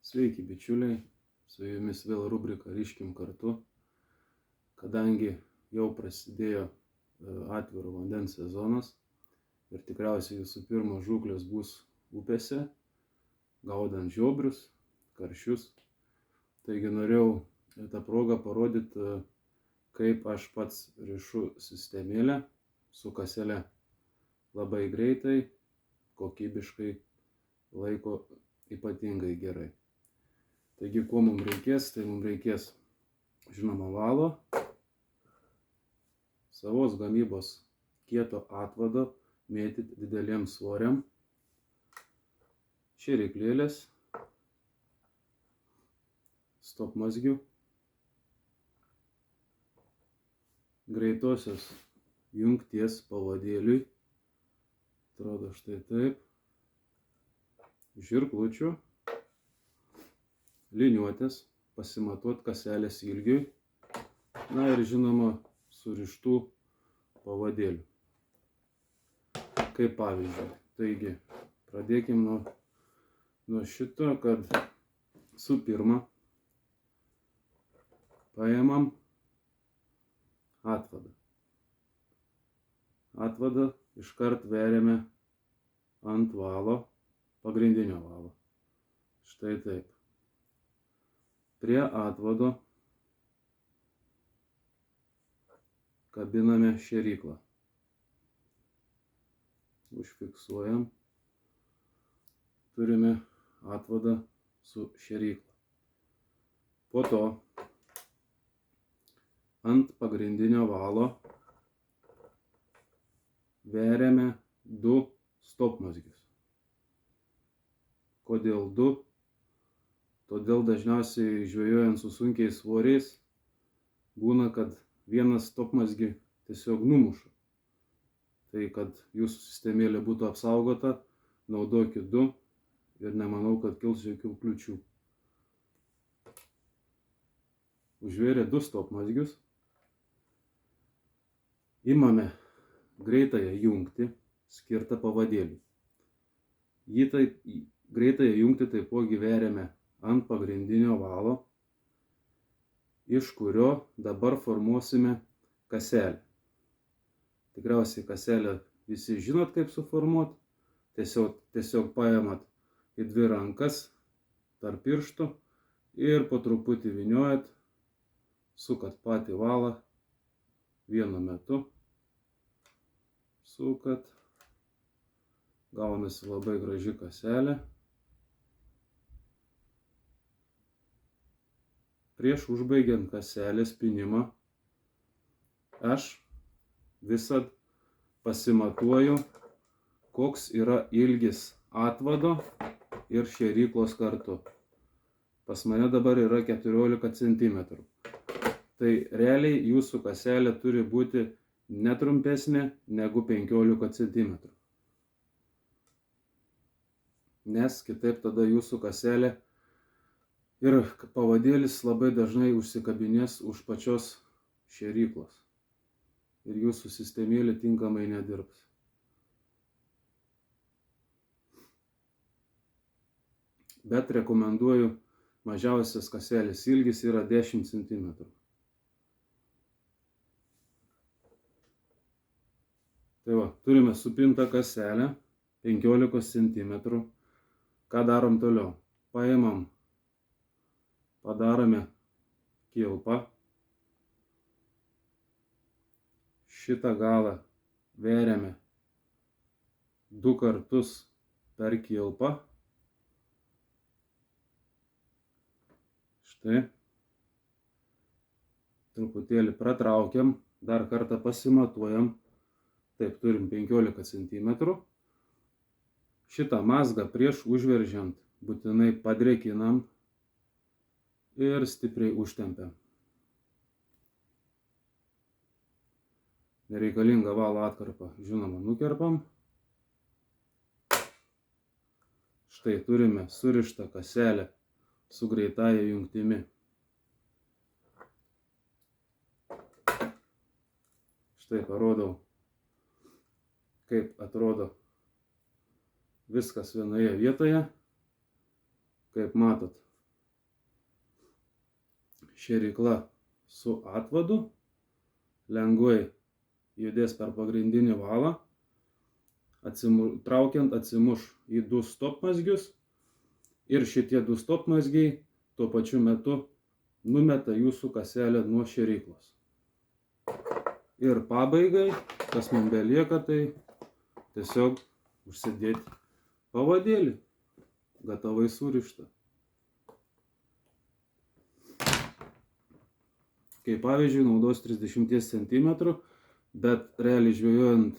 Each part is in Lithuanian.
Sveiki bičiuliai, su jumis vėl rubrika Riškim kartu. Kadangi jau prasidėjo atviro vandens sezonas ir tikriausiai visų pirma žūklės bus upėse, gaudant žiobrius, karšius. Taigi norėjau tą progą parodyti, kaip aš pats rišu sistemėlę su kasele. Labai greitai, kokybiškai, laiko ypatingai gerai. Taigi, ko mums reikės? Tai mums reikės, žinoma, valo, savos gamybos kieto atvado, mėtyti dideliem svoriam, šėryklėlės, stopmazgių, greitosios jungties pavadėliui, atrodo štai taip, žirklučių, liniuotės, pasimatuot kaselės ilgiui, na ir žinoma surištų pavadėlių. Kaip pavyzdžiui. Taigi, pradėkime nuo šito, kad su pirma paimam atvadą. Atvadą iškart veriame ant valo, pagrindinio valo. Štai taip. Prie atvado kabiname šėryklą. Užfiksuojam. Turime atvadą su šėrykla. Po to ant pagrindinio valo veriame 2 stopmazgius. Kodėl 2? Todėl dažniausiai žvejojant su sunkiais svoriais būna, kad vienas stopmazgį tiesiog numuša. Tai kad jūsų sistemėlė būtų apsaugota, naudokit 2 ir nemanau, kad kils jokių kliūčių. Užvėrę 2 stopmazgius, imame greitąją jungtį skirtą pavadėliui. Greitąją jungtį taipogi veriame ant pagrindinio valo, iš kurio dabar formuosime kaselę. Tikriausiai kaselę visi žinot, kaip suformuoti. Tiesiog paimat į 2 rankas tarp pirštų ir po truputį vyniojat, sukat patį valą vienu metu. Sukat, gaunasi labai graži kaselė. Prieš užbaigiant kaselės pynimą, aš visad pasimatuoju, koks yra ilgis atvado ir šėryklos kartu. Pas mane dabar yra 14 cm. Tai realiai jūsų kaselė turi būti netrumpesnė negu 15 cm. Nes kitaip tada jūsų kaselė ir pavadėlis labai dažnai užsikabinės už pačios šėryklos ir jūsų sistemėlė tinkamai nedirbs. Bet rekomenduoju, mažiausias kaselės ilgis yra 10 cm. Tai va, turime supintą kaselę 15 cm. Ką darom toliau? Padarome kilpą. Šitą galą veriame 2 kartus per kilpą. Štai. Truputėlį pratraukiam, dar kartą pasimatuojam. Taip, turim 15 cm. Šitą mazgą prieš užveržiant būtinai padrėkinam ir stipriai užtempiam. Nereikalingą valo atkarpą, žinoma, nukerpam. Štai turime surištą kaselę su greitąja jungtimi. Štai parodau, kaip atrodo viskas vienoje vietoje. Kaip matot, šėrykla su atvadu lengvai judės per pagrindinį valą, traukiant atsimuš į 2 stopmazgius ir šitie 2 stopmazgiai tuo pačiu metu numeta jūsų kaselę nuo šėryklos. Ir pabaigai, kas mums belieka, tai tiesiog užsidėti pavadėlį, gatavai surištą. Kaip pavyzdžiui, naudos 30 cm, bet realiai žvejojant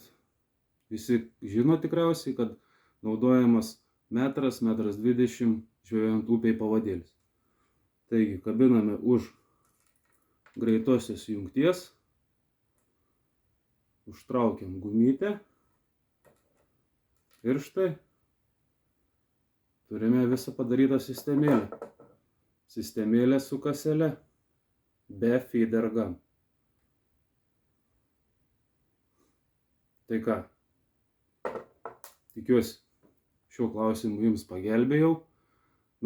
visi žino tikriausiai, kad naudojamas 1,20 m žvejojant upėj pavadėlis. Taigi, kabiname už greitosios jungties, užtraukiam gumytę ir štai turime visą padarytą sistemėlę. Sistemėlė su kasele be feeder gun. Tai ką, tikiuosi, šiuo klausimu jums pagelbėjau.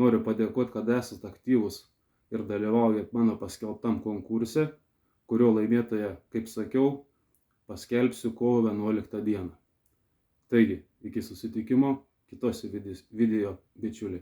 Noriu padėkoti, kad esate aktyvus ir dalyvaujat mano paskelbtam konkurse, kurio laimėtoją, kaip sakiau, paskelbsiu kovo 11 dieną. Taigi, iki susitikimo kitose video, bičiuliai.